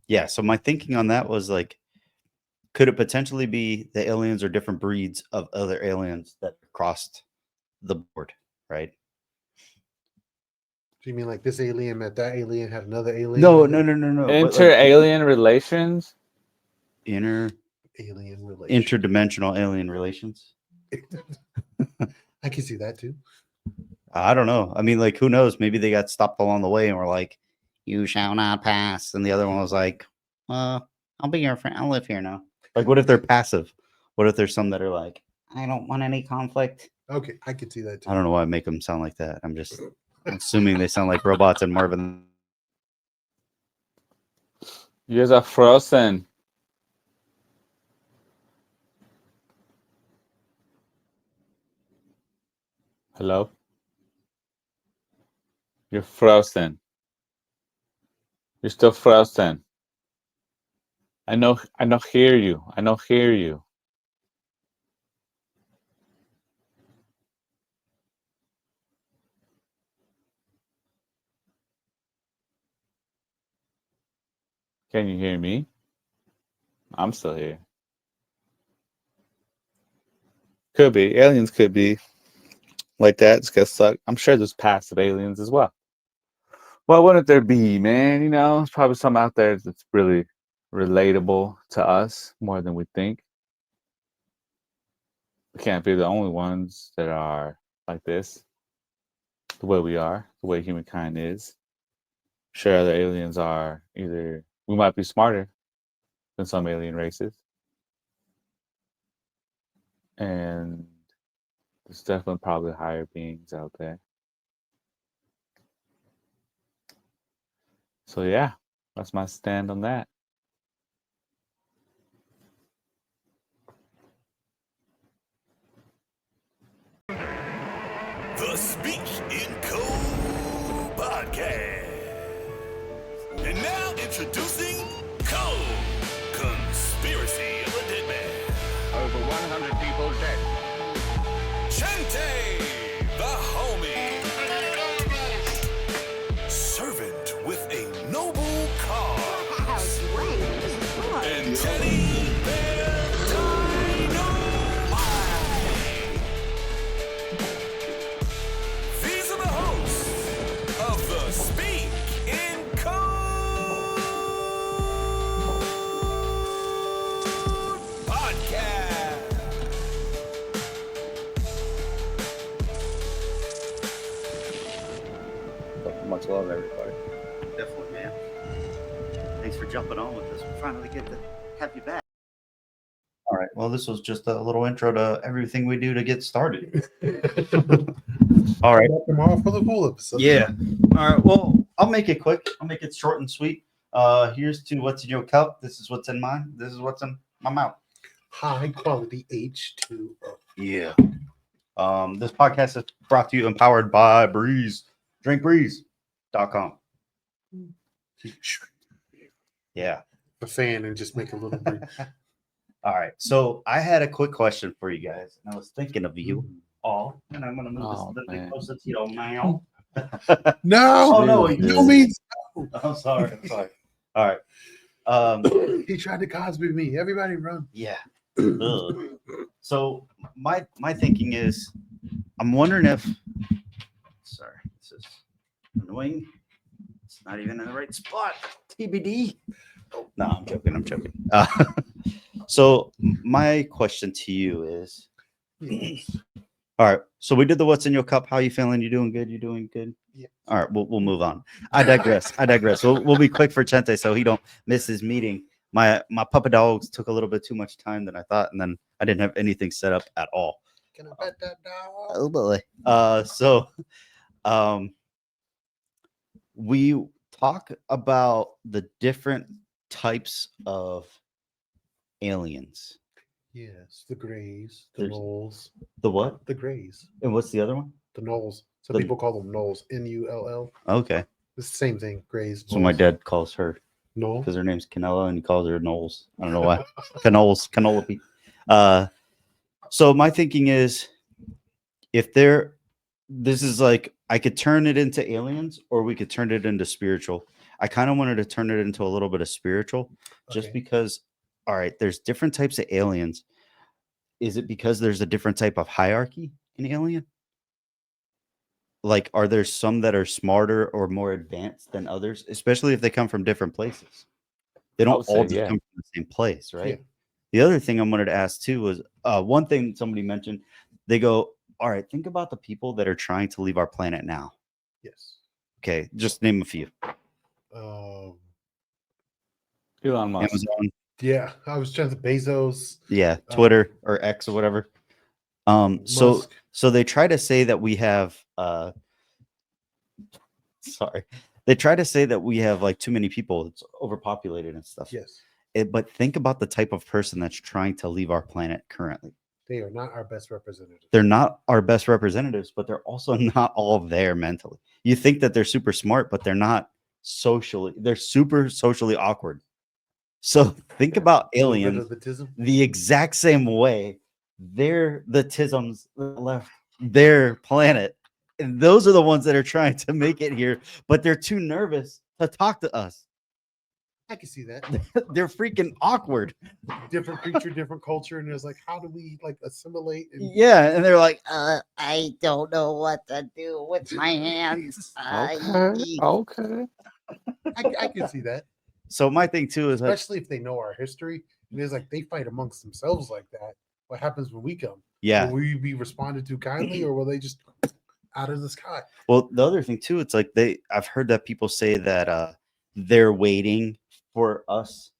Yeah. So my thinking on that was like, could it potentially be the aliens are different breeds of other aliens that crossed the board, right? Do you mean like this alien met that alien, had another alien? No. But like Inter-alien relations? alien relation. interdimensional alien relations. I can see that too. I don't know. I mean, like, who knows? Maybe they got stopped along the way and were like, "You shall not pass," and the other one was like, I'll be your friend. I'll live here now." Like, what if they're passive? What if there's some that are like, "I don't want any conflict"? Okay, I could see that too. I don't know why I make them sound like that. I'm just assuming they sound like robots and Marvin. You guys are frozen. Hello? You're frozen. You're still frozen. I know hear you. I know hear you. Can you hear me? I'm still here. Could be. Aliens could be like that. It's gonna suck. I'm sure there's passive aliens as well. Why wouldn't there be, man? You know, there's probably some out there that's really relatable to us more than we think. We can't be the only ones that are like this, the way we are, the way humankind is. Sure, other aliens are either, we might be smarter than some alien races. And there's definitely probably higher beings out there. So yeah, that's my stand on that. The SpeakInCOAD podcast. And now introducing Code Conspiracy of the Dead Man. Over 100 people dead. Chente, the homie. Servant with a noble cause. And Teddy Bear Dynamite. These are the hosts of the SpeakInCOAD podcast. Much love, everybody. Definitely, man. Thanks for jumping on with us. We finally get to have you back. All right. Well, this was just a little intro to everything we do to get started. All right. Them all for the full episode. Yeah. All right. Well, I'll make it quick. I'll make it short and sweet. Here's to what's in your cup. This is what's in mine. This is what's in my mouth. High quality H2O. Yeah. This podcast is brought to you, empowered by Breeze. DrinkBreeze.com. Yeah. A fan and just make a little breeze. All right. So I had a quick question for you guys. And I was thinking of you all. And I'm going to move this a little bit closer to your mouth. No. Oh, no. You mean I'm sorry. I'm sorry. All right. he tried to Cosby me. Everybody run. Yeah. Ugh. So my thinking is, I'm wondering if, sorry, this is annoying. It's not even in the right spot. TBD. No, I'm joking. So my question to you is, all right. So we did the what's in your cup. How you feeling? You doing good? You doing good? Yeah. All right. We'll move on. I digress. We'll be quick for Chente so he don't miss his meeting. My puppet dogs took a little bit too much time than I thought, and then I didn't have anything set up at all. Can I pet that dog? Oh boy. We talk about the different types of aliens. Yes, the Greys, the There's- Knolls. The what? The Greys, And what's the other one? the Knolls. Some The- people call them Knolls. Null. Okay. It's the same thing. Greys. So my dad calls her Knoll. because her name's Canella and he calls her Knowles. I don't know why. Canola. So my thinking is, if this is like, I could turn it into aliens or we could turn it into spiritual. I kind of wanted to turn it into a little bit of spiritual, just Okay. because, all right, there's different types of aliens. Is it because there's a different type of hierarchy in alien? Like, are there some that are smarter or more advanced than others, especially if they come from different places? They I don't would all say, just yeah. come from the same place, right? Yeah. The other thing I wanted to ask too was one thing somebody mentioned. They go, all right, think about the people that are trying to leave our planet now. Yes. Okay, just name a few. Elon Musk. Amazon, Yeah, I was trying to Bezos, yeah, Twitter or X or whatever. So Musk. so they try to say that we have sorry. They try to say that we have like too many people. It's overpopulated and stuff. Yes, But think about the type of person that's trying to leave our planet currently. they are not our best representatives. They're not our best representatives, but they're also not all there mentally. You think that they're super smart, but they're not socially. They're super socially awkward. So think about A little bit aliens of the tism. the exact same way. They're the tisms that left their planet. And those are the ones that are trying to make it here, but they're too nervous to talk to us. I can see that. They're freaking awkward. Different creature, different culture, and there's like, how do we like assimilate? And Yeah, and they're like, I don't know what to do with my hands. Okay. I can see that, so my thing too is like, especially if they know our history. And it's like they fight amongst themselves like that. What happens when we come? yeah. Will we be responded to kindly, or will they just out of the sky? Well, the other thing too, it's like I've heard that people say that they're waiting for us,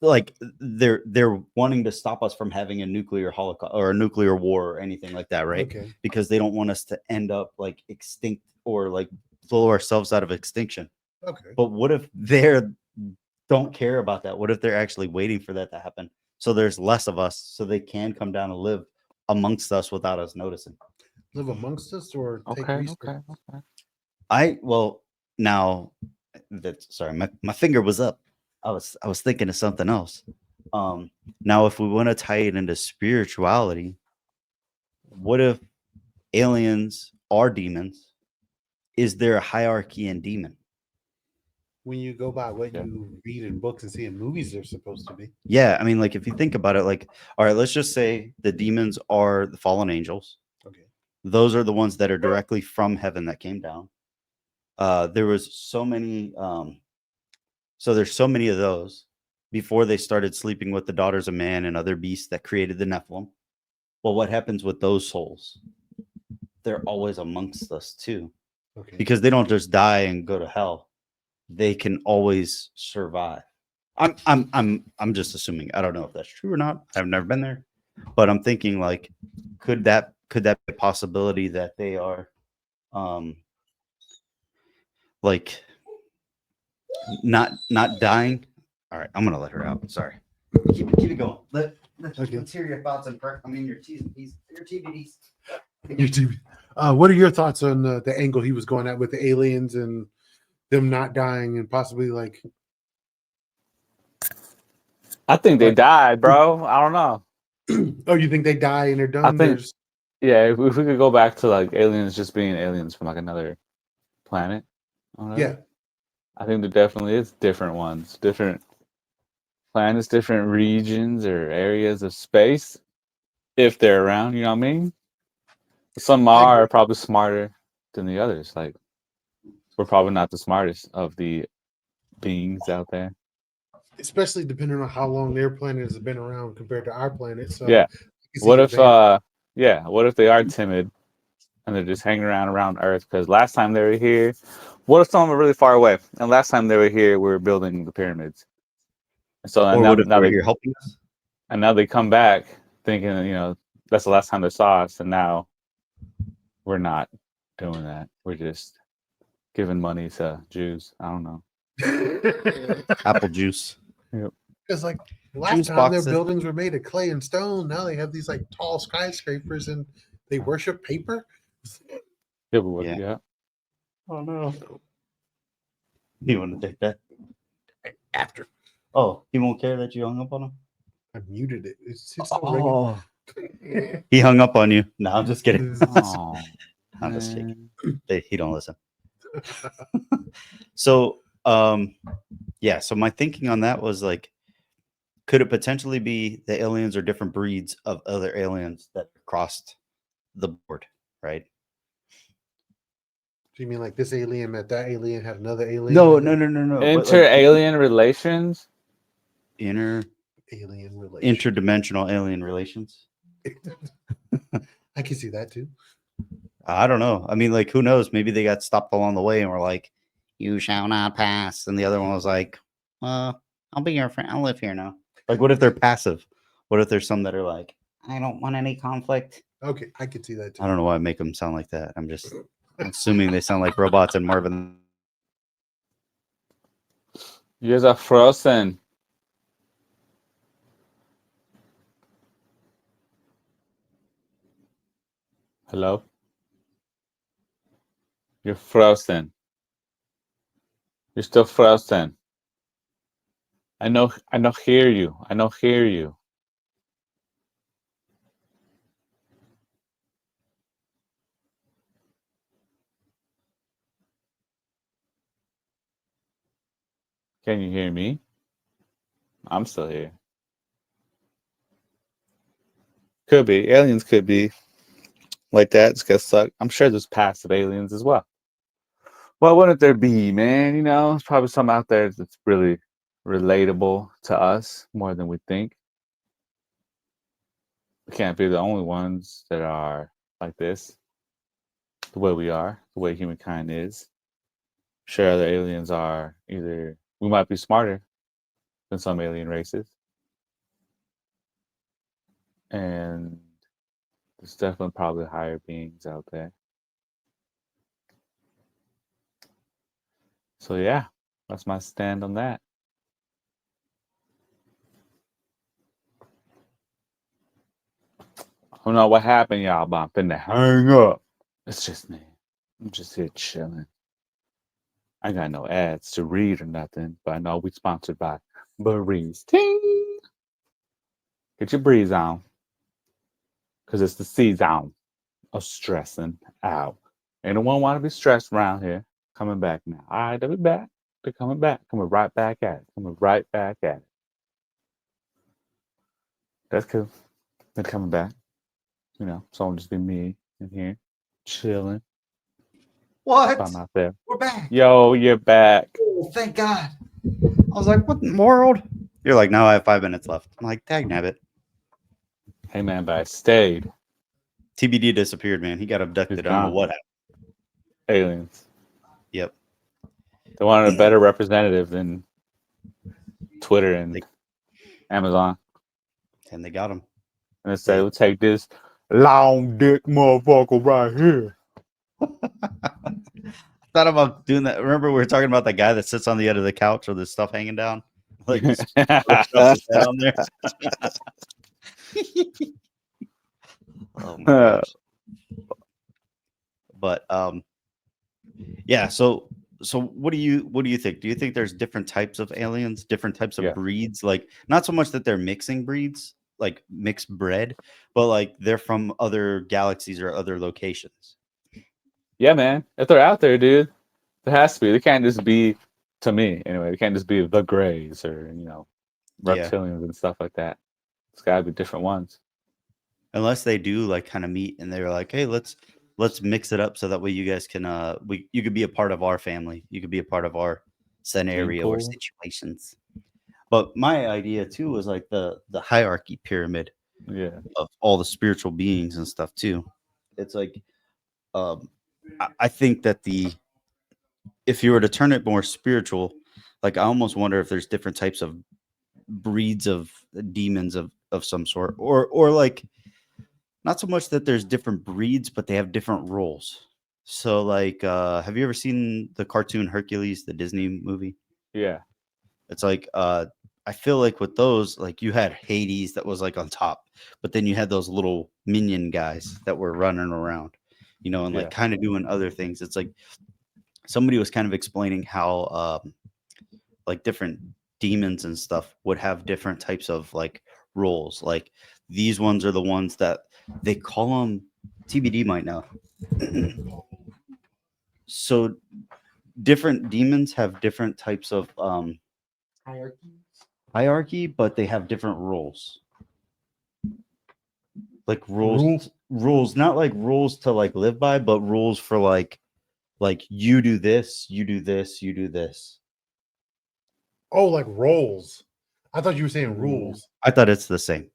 like they're wanting to stop us from having a nuclear holocaust or a nuclear war or anything like that, right? Okay. Because they don't want us to end up like extinct or like blow ourselves out of extinction. Okay. But what if they don't care about that? What if they're actually waiting for that to happen? So there's less of us, so they can come down and live amongst us without us noticing. Live amongst us or take Okay. resources? Well now that sorry, my finger was up. I was thinking of something else. Now if we want to tie it into spirituality, what if aliens are demons? Is there a hierarchy in demon? When you go by what Yeah. you read in books and see in movies, they're supposed to be. Yeah, I mean, like if you think about it, like, all right, let's just say the demons are the fallen angels. Okay. Those are the ones that are directly from heaven that came down. There was so many, so there's so many of those before they started sleeping with the daughters of man and other beasts that created the Nephilim. Well, what happens with those souls? They're always amongst us too, Okay. because they don't just die and go to hell. They can always survive. I'm just assuming. I don't know if that's true or not. I've never been there, but I'm thinking like, could that be a possibility that they are, like, not dying? All right, I'm gonna let her out. Sorry. Keep it going. Let's hear your thoughts and your TVDs. Your TV. What are your thoughts on the angle he was going at with the aliens and them not dying and possibly like? I think they died, bro. I don't know. Oh, you think they die and they're done? I think- There's- Yeah, if we could go back to like aliens just being aliens from like another planet. or whatever, yeah. I think there definitely is different ones, different planets, different regions or areas of space, if they're around. You know what I mean? Some I are agree. probably smarter than the others. Like we're probably not the smartest of the beings out there. Especially depending on how long their planet has been around compared to our planet. So Yeah. you can see What the if advantage. what if they are timid and they're just hanging around Earth? Because last time they were here, what if some of them are really far away? And last time they were here, we were building the pyramids. And so Or now, what if now they're they here helping us? and now they come back thinking, that's the last time they saw us, and now we're not doing that. We're just giving money to Jews. I don't know. Apple juice. Because like last Juice time their boxes. buildings were made of clay and stone. Now they have these like tall skyscrapers and they worship paper. Yeah, but what? Yeah. Yeah. Oh no. You want to take that? After Oh, he won't care that you hung up on him? I muted it. It's still ringing. He hung up on you. No, I'm just kidding. Oh, I'm just kidding. man. He don't listen. So Yeah. So my thinking on that was like, could it potentially be the aliens are different breeds of other aliens that crossed the board, right? Do you mean like this alien met that alien had another alien? No. But Inter like alien relations. inner Alien relation. interdimensional alien relations. I can see that too. I don't know. I mean, like, who knows? Maybe they got stopped along the way and were like, "You shall not pass," and the other one was like, I'll be your friend. I'll live here now." Like, what if they're passive? What if there's some that are like, "I don't want any conflict"? Okay, I can see that too. I don't know why I make them sound like that. I'm just assuming they sound like robots and Marvin. You guys are frozen. Hello? You're frozen. You're still frozen. I know hear you. I know hear you. Can you hear me? I'm still here. Could be. Aliens could be like that. It's gonna suck. I'm sure there's passive aliens as well. Well, wouldn't there be, man? You know, there's probably some out there that's really relatable to us more than we think. We can't be the only ones that are like this, the way we are, the way humankind is. Sure, other aliens are either, we might be smarter than some alien races. And there's definitely probably higher beings out there. So yeah, that's my stand on that. I don't know what happened, y'all, but I'm finna hang up. It's just me. I'm just here chilling. I ain't got no ads to read or nothing, but I know we sponsored by Breeze. Ting! Get your breeze on. Because it's the season of stressing out. Anyone want to be stressed around here? Coming back now. All right, they'll be back. They're coming back. Coming right back at it. Coming right back at it. That's cool. They're coming back. You know, so it'll just be me in here chilling What? by myself. We're back. Yo, you're back. Oh, thank God. I was like, what in the world? You're like, no, I have 5 minutes left. I'm like, tag nabbit. Hey man, but I stayed. TBD disappeared, man. He got abducted. I don't know gone. what happened. Aliens. Yep. They wanted a better representative than Twitter and Amazon. And they got him. And they say, we'll take this long dick motherfucker right here. Thought about doing that. Remember we were talking about that guy that sits on the end of the couch with his stuff hanging down? Like just lifts up his head on there. Oh my gosh. But yeah, so what do you think? Do you think there's different types of aliens, different types of Yeah. breeds? Like not so much that they're mixing breeds, like mixed bred, but like they're from other galaxies or other locations. Yeah, man. If they're out there, dude, there has to be. They can't just be, to me anyway, they can't just be the Greys or, you know, Yeah. reptilians and stuff like that. It's got to be different ones. Unless they do like kind of meet and they're like, hey, let's mix it up so that way you guys can you could be a part of our family. You could be a part of our scenario or cool. situations. But my idea too was like the hierarchy pyramid Yeah. of all the spiritual beings and stuff too. It's like I think that if you were to turn it more spiritual, like I almost wonder if there's different types of breeds of demons of some sort, or like not so much that there's different breeds, but they have different roles. So like have you ever seen the cartoon Hercules, the Disney movie? Yeah. It's like I feel like with those, like you had Hades that was like on top, but then you had those little minion guys that were running around, you know, and like Yeah. kind of doing other things. It's like somebody was kind of explaining how like different demons and stuff would have different types of like roles. Like these ones are the ones that they call them, TBD might know. So different demons have different types of hierarchy, but they have different rules. Like rules, not like rules to like live by, but rules for like you do this, you do this, you do this. Oh, like roles. I thought you were saying rules. I thought it's the same.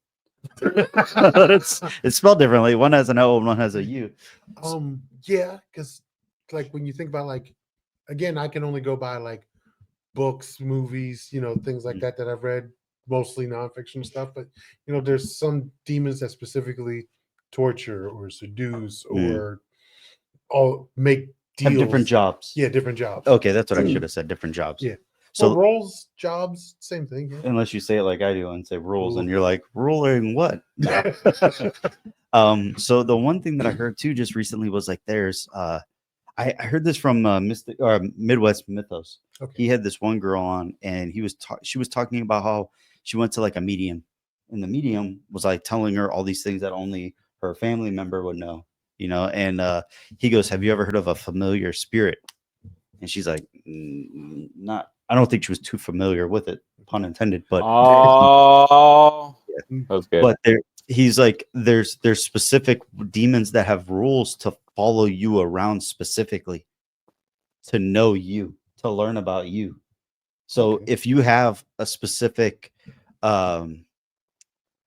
it's spelled differently. One has an O and one has a U. Yeah, because like when you think about like, again, I can only go by like books, movies, things like that I've read, mostly nonfiction stuff. But there's some demons that specifically torture or seduce or all make deals. Have different jobs. Yeah, different jobs. Okay, that's what I should have said. Different jobs. Yeah. So well, roles, jobs, same thing. Yeah. unless you say it like I do and say rules, and you're like, ruling what? So the one thing that I heard too just recently was like there's I heard this from Mystic or Midwest Mythos. Okay. He had this one girl on, and she was talking about how she went to like a medium, and the medium was like telling her all these things that only her family member would know, And he goes, "Have you ever heard of a familiar spirit?" And she's like, "Not." I don't think she was too familiar with it, pun intended. But that's good. But he's like, there's specific demons that have rules to follow you around specifically, to know you, to learn about you. So if you have a specific,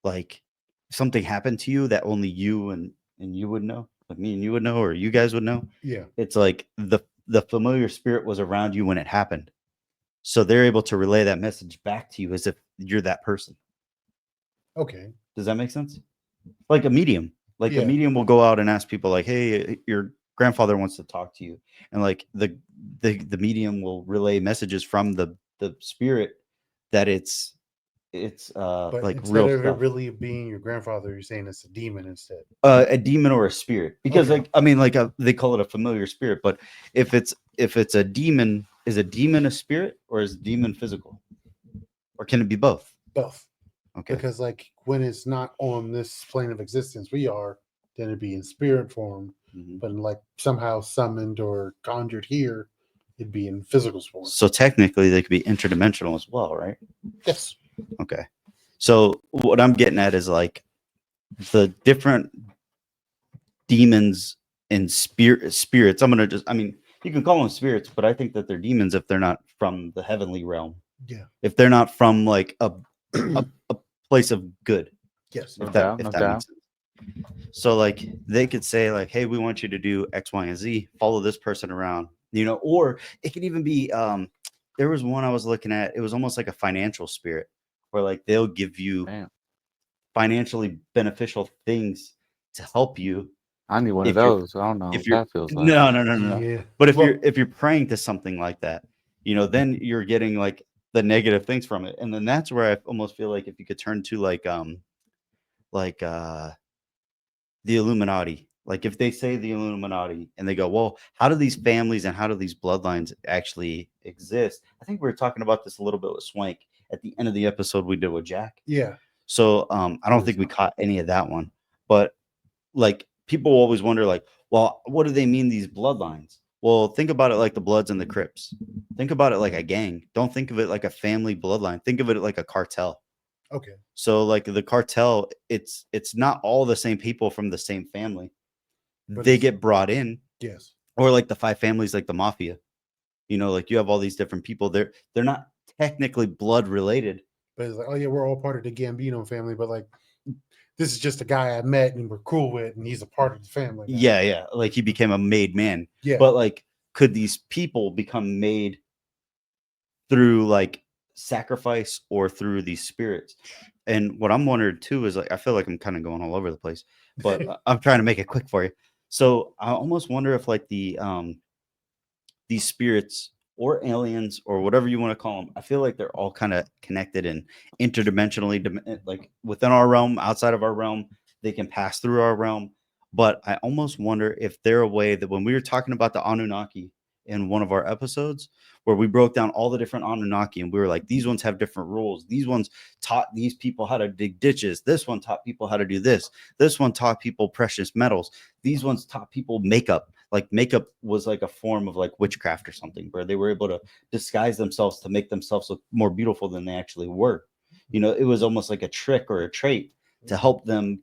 like something happened to you that only you and you would know, like me and you would know, or you guys would know. Yeah. It's like the familiar spirit was around you when it happened. So they're able to relay that message back to you as if you're that person. Okay. Does that make sense? Like a medium. Like Yeah. a medium will go out and ask people like, "Hey, your grandfather wants to talk to you." And like the medium will relay messages from the spirit that it's But like instead real of it stuff. really being your grandfather, you're saying it's a demon instead. A demon or a spirit, because Okay. like I mean like they call it a familiar spirit, but if it's a demon, is a demon a spirit or is a demon physical, or can it be both? Both. Okay. Because like when it's not on this plane of existence we are, then it'd be in spirit form. Mhm. But like somehow summoned or conjured here, it'd be in physical form. So technically they could be interdimensional as well, right? Yes. Okay. So what I'm getting at is like the different demons and spirits. I mean, you can call them spirits, but I think that they're demons if they're not from the heavenly realm. Yeah. If they're not from like a place of good. Yes. If No that, doubt, if no that doubt. makes sense. So like they could say like, "Hey, we want you to do X, Y, and Z. Follow this person around," or it could even be. There was one I was looking at. It was almost like a financial spirit, where like they'll give you Damn. financially beneficial things to help you. I need one of If you're- those. I don't know If what you're that feels like. no. Yeah. But if Well, you're praying to something like that, then you're getting like the negative things from it, and then that's where I almost feel like if you could turn to like the Illuminati. Like if they say the Illuminati and they go, "Well, how do these families and how do these bloodlines actually exist?" I think we were talking about this a little bit with Swank at the end of the episode we did with Jack. yeah. So I don't think we caught any of that one. But like people always wonder, like, well, what do they mean these bloodlines? Well, think about it like the Bloods and the Crips. Think about it like a gang. Don't think of it like a family bloodline. Think of it like a cartel. Okay. So like the cartel, it's not all the same people from the same family. But They it's- get brought in, Yes. or like the five families, like the mafia. Like you have all these different people. They're not technically blood related. But it's like, oh yeah, we're all part of the Gambino family, but like this is just a guy I met and we're cool with, and he's a part of the family now. Yeah. Like he became a made man. Yeah. But like, could these people become made through like sacrifice or through these spirits? And what I'm wondering too is like, I feel like I'm kind of going all over the place, but I'm trying to make it quick for you. So I almost wonder if like these spirits or aliens or whatever you want to call them, I feel like they're all kind of connected and interdimensionally, like within our realm, outside of our realm, they can pass through our realm. But I almost wonder if they're a way that when we were talking about the Anunnaki in one of our episodes, where we broke down all the different Anunnaki and we were like, these ones have different rules. These ones taught these people how to dig ditches. This one taught people how to do this. This one taught people precious metals. These ones taught people makeup. like makeup was like a form of like witchcraft or something, where they were able to disguise themselves to make themselves look more beautiful than they actually were. You know, it was almost like a trick or a trait to help them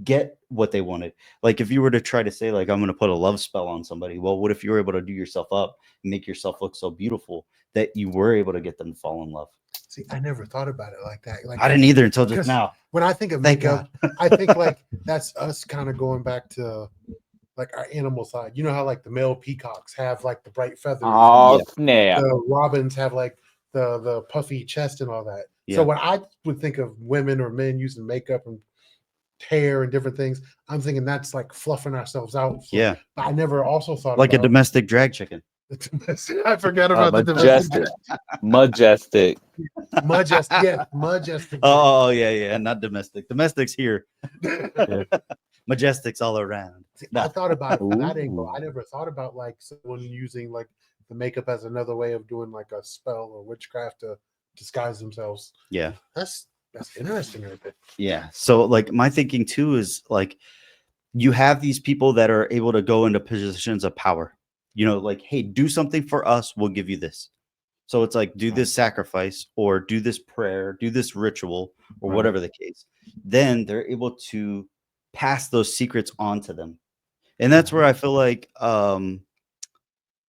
get what they wanted. Like if you were to try to say like, I'm going to put a love spell on somebody, well, what if you were able to do yourself up and make yourself look so beautiful that you were able to get them to fall in love? See, I never thought about it like that. Like I didn't either until just because now. when I think of Thank makeup, I think like that's us kind of going back to like our animal side. You know how like the male peacocks have like the bright feathers, Oh Yeah. snap! the robins have like the puffy chest and all that. Yeah. So when I would think of women or men using makeup and hair and different things, I'm thinking that's like fluffing ourselves out. So, Yeah. but I never also thought Like a about domestic drag chicken. I forgot about the Majestic, majestic. majestic. Yeah, majestic. Oh, yeah. Not domestic. Domestic's here. Majestic's all around. See, No. I thought about it from that angle. Ooh. I never thought about like someone using like the makeup as another way of doing like a spell or witchcraft to disguise themselves. Yeah. That's interesting right there. Yeah. So like my thinking too is like you have these people that are able to go into positions of power. You know, like, hey, do something for us, we'll give you this. So it's like do this sacrifice or do this prayer, do this ritual, or Right. whatever the case. Then they're able to pass those secrets on to them. And that's where I feel like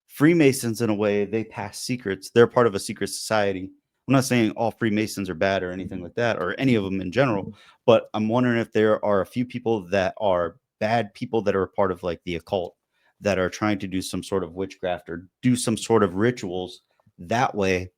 Freemasons, in a way, they pass secrets. They're part of a secret society. I'm not saying all Freemasons are bad or anything like that, or any of them in general, but I'm wondering if there are a few people that are bad people that are a part of like the occult that are trying to do some sort of witchcraft or do some sort of rituals that way.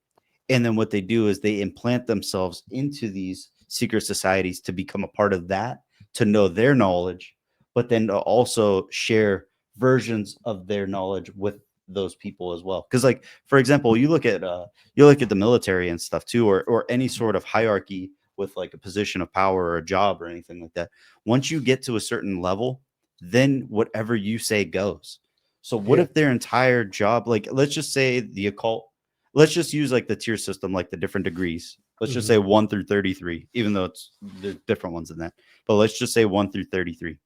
And then what they do is they implant themselves into these secret societies to become a part of that, to know their knowledge, but then to also share versions of their knowledge with those people as well. Because like, for example, you look at the military and stuff too, or any sort of hierarchy with like a position of power or a job or anything like that. Once you get to a certain level, then whatever you say goes. So what Yeah. if their entire job, like let's just say the occult, let's just use like the tier system, like the different degrees. Let's just say 1 through 33, even though there's different ones in that. But let's just say 1 through 33.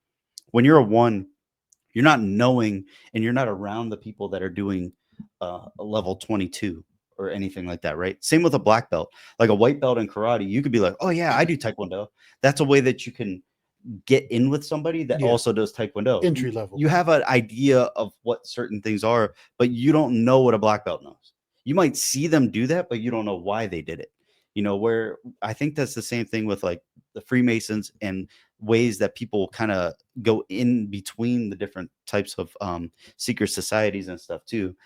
When you're a 1, you're not knowing and you're not around the people that are doing a level 22 or anything like that, right? Same with a black belt. Like a white belt in karate, you could be like, oh yeah, I do taekwondo. That's a way that you can get in with somebody that Yeah. also does taekwondo. Entry level. You have an idea of what certain things are, but you don't know what a black belt knows. You might see them do that, but you don't know why they did it. You know, where I think that's the same thing with like the Freemasons and ways that people kind of go in between the different types of secret societies and stuff too.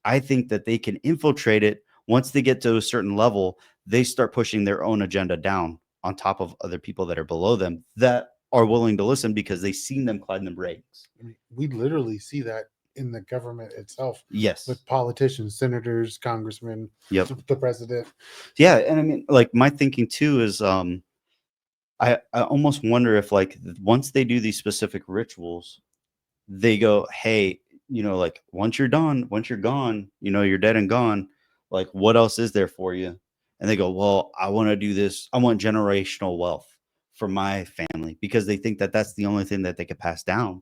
I think that they can infiltrate it. Once they get to a certain level, they start pushing their own agenda down on top of other people that are below them that are willing to listen because they've seen them climb the ranks. I mean, we literally see that in the government itself Yes. with politicians, senators, congressmen, Yep. the president. Yeah. And I mean, like my thinking too is I almost wonder if like once they do these specific rituals, they go, hey, you know, like once you're done, once you're gone, you know, you're dead and gone. Like what else is there for you? And they go, well, I want to do this. I want generational wealth for my family because they think that that's the only thing that they could pass down.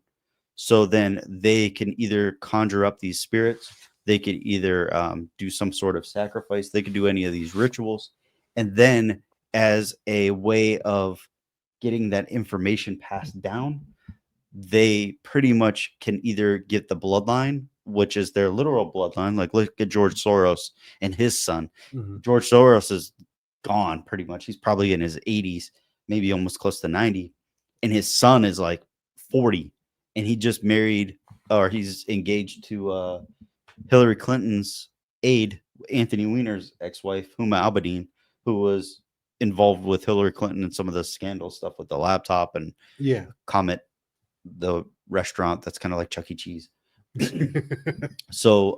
So then they can either conjure up these spirits, they could either do some sort of sacrifice, they could do any of these rituals. And then as a way of getting that information passed down, they pretty much can either get the bloodline, which is their literal bloodline. Like look at George Soros and his son. Mhm. George Soros is gone pretty much. He's probably in his 80s, maybe almost close to 90. And his son is like 40. And he just married or he's engaged to Hillary Clinton's aide, Anthony Weiner's ex-wife, Huma Abedin, who was involved with Hillary Clinton and some of the scandal stuff with the laptop and Yeah. Comet, the restaurant that's kind of like Chuck E. Cheese. So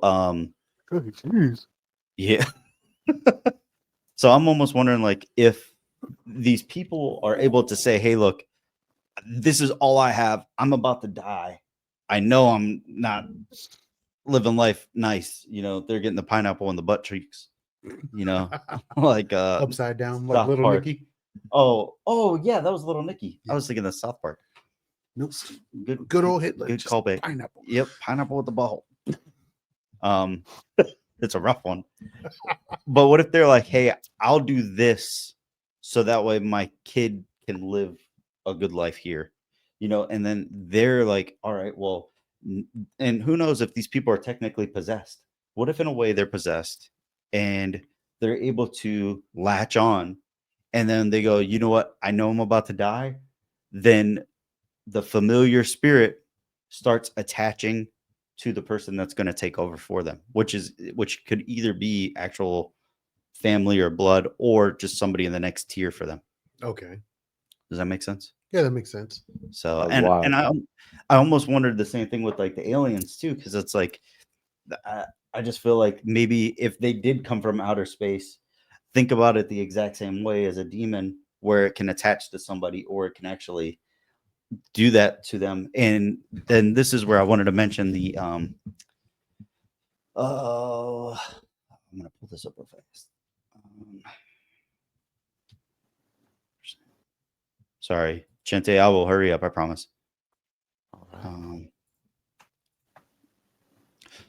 yeah. So I'm almost wondering like if these people are able to say, hey, look, this is all I have. I'm about to die. I know I'm not living life nice. You know, they're getting the pineapple in the butt cheeks, you know, like Upside down, like South little Park. Nicky. Oh, yeah, that was Little Nicky. I was thinking of South Park. Nope. Good, Good old Hitler. Good just callback. Pineapple. Yep, pineapple with the ball. It's a rough one. But what if they're like, hey, I'll do this so that way my kid can live a good life here, and then they're like, all right, well, and who knows if these people are technically possessed? What if in a way they're possessed and they're able to latch on, and then they go, you know what? I know I'm about to die. Then the familiar spirit starts attaching to the person that's going to take over for them, which could either be actual family or blood or just somebody in the next tier for them. Okay. Does that make sense? Yeah, that makes sense. So, That's and wild. and I almost wondered the same thing with like the aliens too, because it's like I just feel like maybe if they did come from outer space, think about it the exact same way as a demon, where it can attach to somebody or it can actually do that to them. And then this is where I wanted to mention the I'm gonna pull this up real fast. Sorry, Chente, I will hurry up, I promise. All right.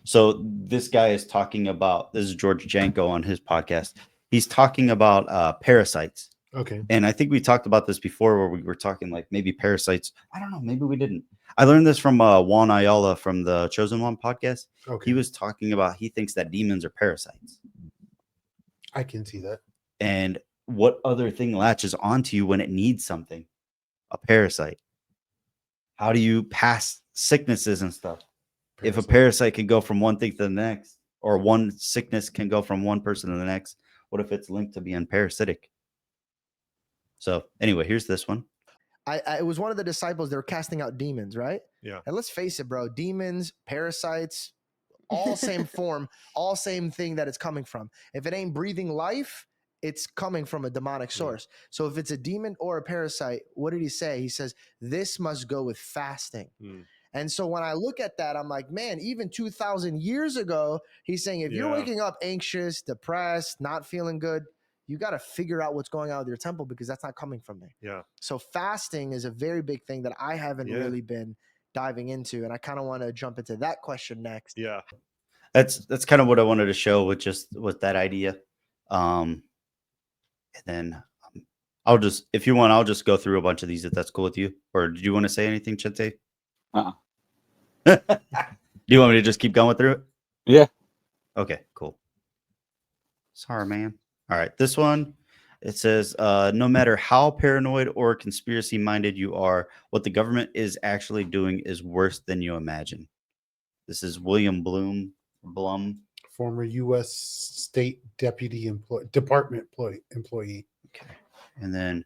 So this guy is talking about, this is George Janko on his podcast. He's talking about parasites. Okay. And I think we talked about this before where we were talking like maybe parasites. I don't know. Maybe we didn't. I learned this from Juan Ayala from the Chosen One podcast. Okay. He was talking about, he thinks that demons are parasites. I can see that. And what other thing latches onto you when it needs something? A parasite. How do you pass sicknesses and stuff? If a parasite can go from one thing to the next, or one sickness can go from one person to the next, what if it's linked to being parasitic? So anyway, here's this one. It was one of the disciples. They were casting out demons, right? Yeah. And let's face it, bro. Demons, parasites, all same form, all same thing that it's coming from. If it ain't breathing life, it's coming from a demonic source. So if it's a demon or a parasite, what did he say? He says, this must go with fasting. And so when I look at that, I'm like, man, even 2,000 years ago, he's saying, if you're waking up anxious, depressed, not feeling good, you got to figure out what's going on with your temple because that's not coming from there. Yeah. So fasting is a very big thing that I haven't really been diving into. And I kind of want to jump into that question next. Yeah. That's kind of what I wanted to show with that idea. And then I'll just, if you want, I'll just go through a bunch of these if that's cool with you. Or do you want to say anything, Chente? Do you want me to just keep going through it? Yeah. Okay, cool. Sorry, man. All right, this one, it says, no matter how paranoid or conspiracy minded you are, what the government is actually doing is worse than you imagine. This is William Blum. Former U.S. State Deputy Department employee. Okay. And then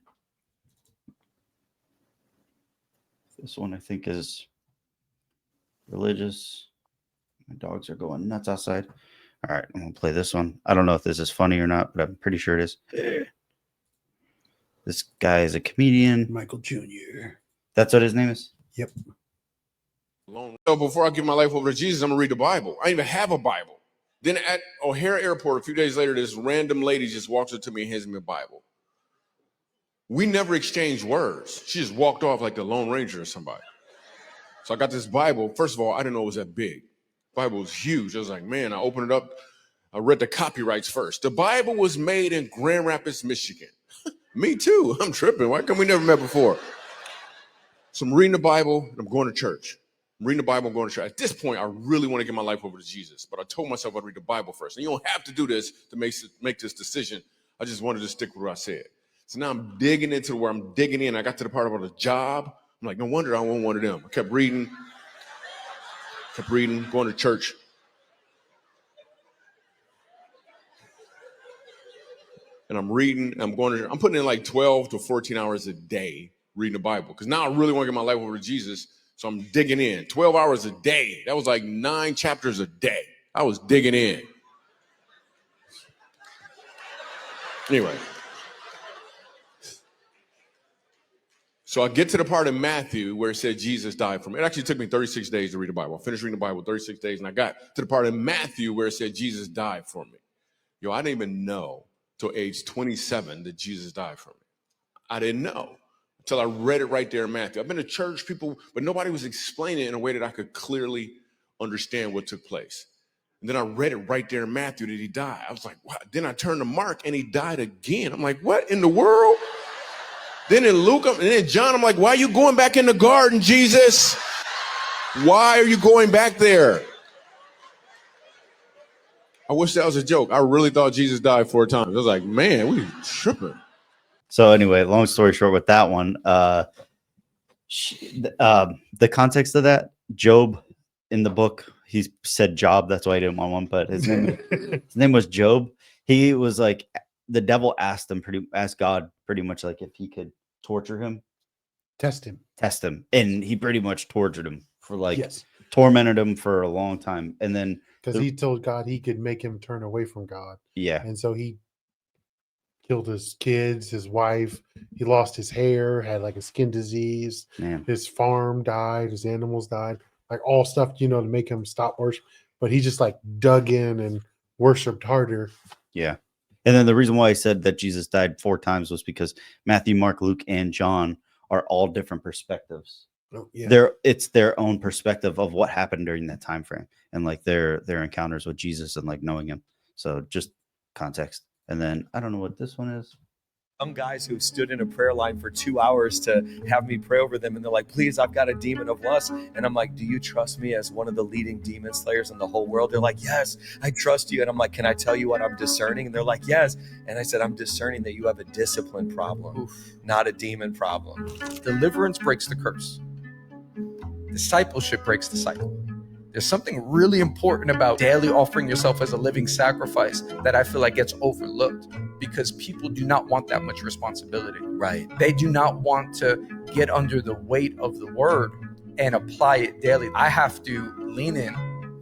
this one I think is religious. My dogs are going nuts outside. All right, I'm going to play this one. I don't know if this is funny or not, but I'm pretty sure it is. This guy is a comedian. Michael Jr. That's what his name is? Yep. So before I give my life over to Jesus, I'm going to read the Bible. I didn't even have a Bible. Then at O'Hare Airport, a few days later, this random lady just walks up to me and hands me a Bible. We never exchanged words. She just walked off like the Lone Ranger or somebody. So I got this Bible. First of all, I didn't know it was that big. The Bible was huge. I was like, man, I opened it up. I read the copyrights first. The Bible was made in Grand Rapids, Michigan. Me too. I'm tripping. Why come we never met before? So I'm reading the Bible and I'm going to church. I'm reading the Bible, I'm going to church. At this point, I really want to give my life over to Jesus. But I told myself I'd read the Bible first. And you don't have to do this to make this decision. I just wanted to stick with what I said. So now I'm digging into where I'm digging in. I got to the part about a job. I'm like, no wonder I want one of them. I kept reading, going to church. And I'm reading, I'm putting in like 12 to 14 hours a day reading the Bible. Because now I really want to get my life over to Jesus. So I'm digging in. 12 hours a day. That was like 9 chapters a day. I was digging in. Anyway. So I get to the part in Matthew where it said Jesus died for me. It actually took me 36 days to read the Bible. I finished reading the Bible 36 days, and I got to the part in Matthew where it said Jesus died for me. Yo, I didn't even know till age 27 that Jesus died for me. I didn't know. until I read it right there in Matthew. I've been to church, people, but nobody was explaining it in a way that I could clearly understand what took place. And then I read it right there in Matthew that he died. I was like, what? Then I turned to Mark and he died again. I'm like, what in the world? Then in Luke, and then John, I'm like, why are you going back in the garden, Jesus? Why are you going back there? I wish that was a joke. I really thought Jesus died 4 times. I was like, man, we tripping. So anyway, long story short with that one, the context of that, Job in the book, he said Job. That's why I didn't want one, but his name was Job. He was like, the devil asked God pretty much like if he could torture him, Test him. and he pretty much tortured him for like Yes. tormented him for a long time, and then Because he told God he could make him turn away from God. yeah, And so he killed his kids, his wife. He lost his hair, had like a skin disease. man, His farm died. His animals died. Like all stuff, to make him stop worship. But he just like dug in and worshipped harder. yeah. And then the reason why I said that Jesus died 4 times was because Matthew, Mark, Luke, and John are all different perspectives. Oh, yeah. It's their own perspective of what happened during that time frame and like their encounters with Jesus and like knowing him. So just context. And then I don't know what this one is. Some guys who stood in a prayer line for 2 hours to have me pray over them, and they're like, please, I've got a demon of lust. And I'm like, do you trust me as one of the leading demon slayers in the whole world? They're like, yes, I trust you. And I'm like, can I tell you what I'm discerning? And they're like, yes. And I said, I'm discerning that you have a discipline problem, not a demon problem. Deliverance breaks the curse. Discipleship breaks the cycle. There's something really important about daily offering yourself as a living sacrifice that I feel like gets overlooked because people do not want that much responsibility. Right. They do not want to get under the weight of the word and apply it daily. I have to lean in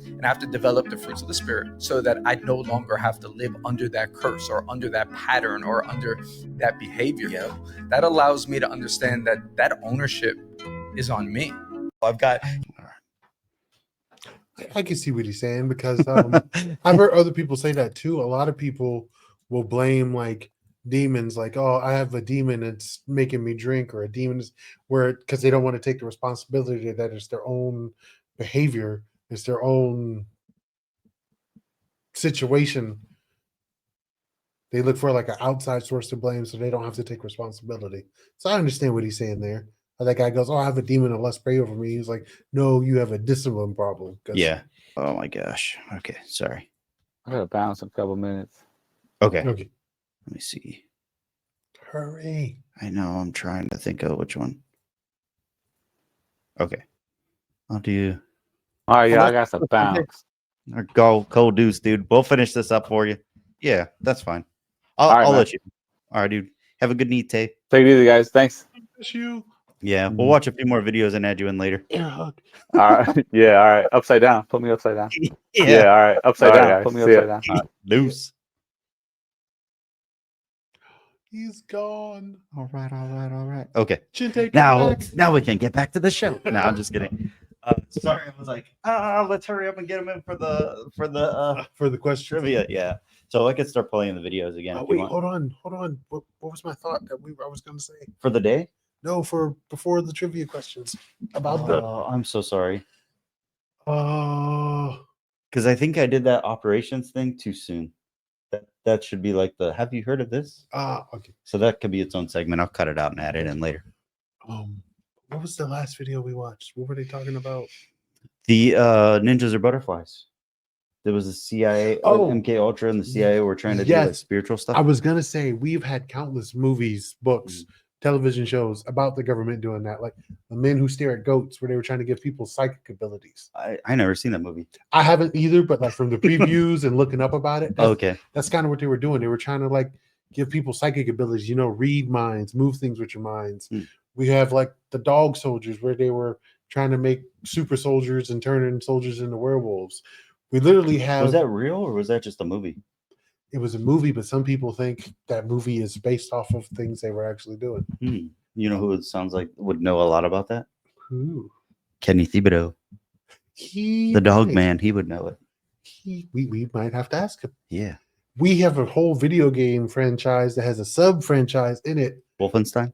and I have to develop the fruits of the Spirit so that I no longer have to live under that curse or under that pattern or under that behavior. Yeah. That allows me to understand that ownership is on me. I've got I can see what he's saying because I've heard other people say that too. A lot of people will blame like demons, like, oh, I have a demon, it's making me drink, or a demon is because they don't want to take the responsibility that it's their own behavior, it's their own situation. They look for like an outside source to blame so they don't have to take responsibility. So I understand what he's saying there. That guy goes, oh, I have a demon of lust pray over me. He's like, no, you have a discipline problem. Yeah. Oh my gosh. Okay. Sorry. I gotta bounce in a couple minutes. Okay. Okay. Let me see. Hurry. I know. I'm trying to think of which one. Okay. I'll do. All right, yeah, I got some bounce. Or go cold deuce, dude. We'll finish this up for you. Yeah, that's fine. I'll, All right, I'll man. let you. All right, dude. Have a good night, Tay. Take it easy, guys. Thanks. Miss you. Yeah, we'll watch a few more videos and add you in later. Air hug. All right. Yeah, all right. Upside down. Put me upside down. Yeah, all right. Upside down. guys. Put me See ya. upside down. All right. Loose. He's gone. All right. Okay. Chinte, Now we can get back to the show. No, I'm just kidding. Sorry, I was like, let's hurry up and get him in for the question trivia. Yeah. So I could start playing the videos again. Oh, if you wait, want. hold on. What was my thought that I was going to say? For the day? No, for before the trivia questions about the. Oh, I'm so sorry. Oh, Because I think I did that operations thing too soon. That should be like the. Have you heard of this? okay. So that could be its own segment. I'll cut it out and add it in later. What was the last video we watched? What were they talking about? The ninjas or butterflies. There was a CIA, MK Ultra, and the CIA were trying to do like spiritual stuff. I was gonna say we've had countless movies, books, television shows about the government doing that, like The Men Who Stare at Goats, where they were trying to give people psychic abilities. I never seen that movie. I haven't either, but like from the previews and looking up about it, that's kind of what they were doing. They were trying to like give people psychic abilities, read minds, move things with your minds. We have like the dog soldiers, where they were trying to make super soldiers and turning soldiers into werewolves. We literally have. Was that real or was that just a movie? It was a movie, but some people think that movie is based off of things they were actually doing. You know who it sounds like would know a lot about that? Who? Kenny Thibodeau. The dog man. He would know it. We might have to ask him. Yeah. We have a whole video game franchise that has a sub franchise in it. Wolfenstein?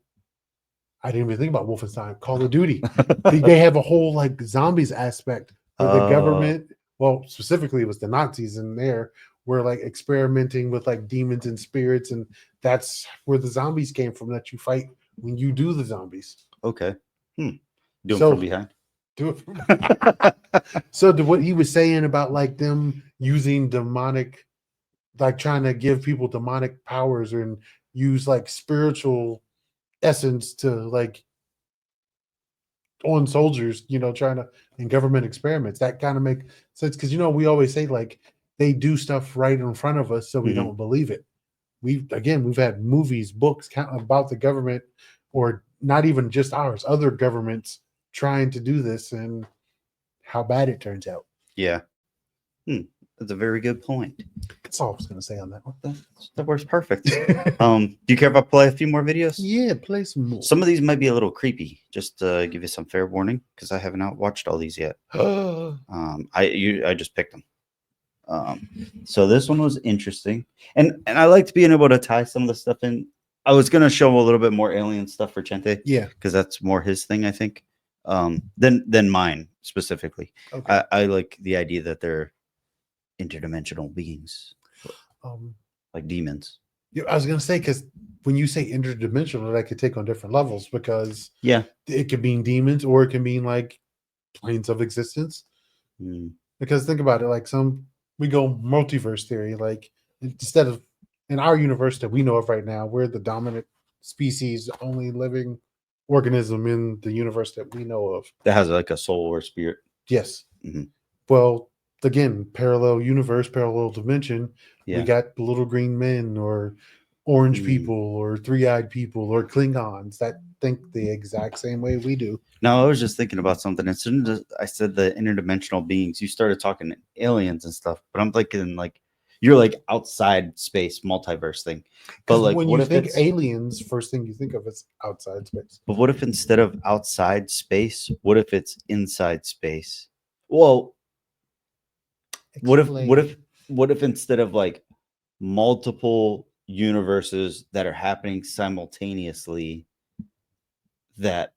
I didn't even think about Wolfenstein. Call of Duty. They have a whole like zombies aspect where the Oh. government, well, specifically it was the Nazis in there, were like experimenting with like demons and spirits, and that's where the zombies came from that you fight when you do the zombies. Okay. Doing So- from behind. Do it. So what he was saying about like them using demonic, like trying to give people demonic powers and use like spiritual essence to like on soldiers, trying to in government experiments, that kind of make sense because we always say like they do stuff right in front of us so we Mhm. don't believe it. We've had movies, books about the government, or not even just ours, other governments trying to do this and how bad it turns out. Yeah. That's a very good point. That's all I was going to say on that one. That works perfect. Do you care if I play a few more videos? Yeah, play some more. Some of these might be a little creepy. Just to give you some fair warning, because I haven't watched all these yet. I just picked them. So this one was interesting, and I liked being able to tie some of the stuff in. I was gonna show a little bit more alien stuff for Chente, Yeah. because that's more his thing, I think, than mine specifically. Okay. I like the idea that they're interdimensional beings, like demons. Yeah, I was going to say, because when you say interdimensional, that could take on different levels because Yeah. it could mean demons or it can mean like planes of existence. Because think about it, like we go multiverse theory, like instead of in our universe that we know of right now, we're the dominant species, the only living organism in the universe that we know of. That has like a soul or spirit. Yes. Mhm. Well, again, parallel universe, parallel dimension. Yeah. We got little green men or orange people or three-eyed people or Klingons that think the exact same way we do. No, I was just thinking about something. As soon as I said the interdimensional beings, you started talking aliens and stuff. But I'm thinking like you're like outside space multiverse thing. But 'Cause like, when what you if think it's aliens, first thing you think of is outside space. But what if instead of outside space, what if it's inside space? Well, what if instead of like multiple universes that are happening simultaneously that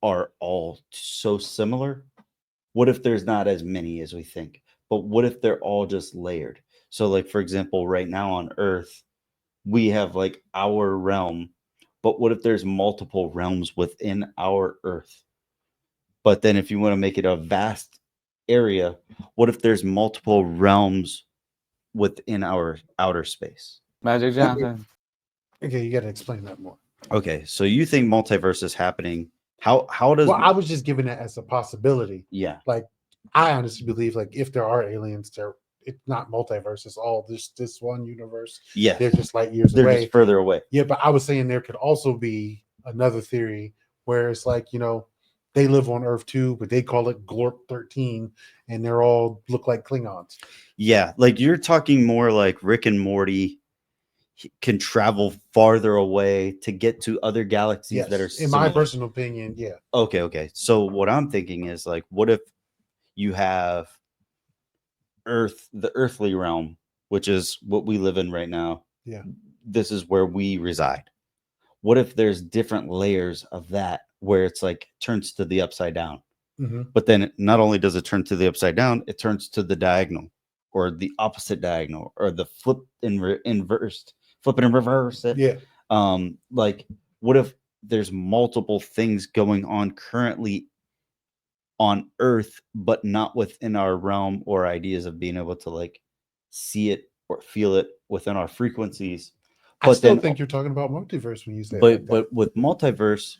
are all so similar, what if there's not as many as we think, but what if they're all just layered? So like, for example, right now on Earth we have like our realm, but what if there's multiple realms within our Earth? But then if you want to make it a vast area, what if there's multiple realms within our outer space? Magic Johnson. Okay, you got to explain that more. Okay, so you think multiverse is happening? How does? Well, I was just giving it as a possibility. Yeah, Like, I honestly believe, like, if there are aliens, it's not multiverse. It's all this one universe. yeah, They're just light years they're away. just further away. Yeah, but I was saying there could also be another theory where it's like, they live on Earth too, but they call it Glorp 13, and they're all look like Klingons. Yeah, like you're talking more like Rick and Morty can travel farther away to get to other galaxies Yes, that are in my similar. personal opinion, yeah. Okay. So what I'm thinking is like, what if you have Earth, the earthly realm, which is what we live in right now. Yeah. This is where we reside. What if there's different layers of that where it's like turns to the upside down? Mhm. But then not only does it turn to the upside down, it turns to the diagonal or the opposite diagonal or the flip and inversed, flip and reverse it. Yeah. Like what if there's multiple things going on currently on Earth, but not within our realm or ideas of being able to like see it or feel it within our frequencies? I But still then, think you're talking about multiverse when you say it like that. but with multiverse,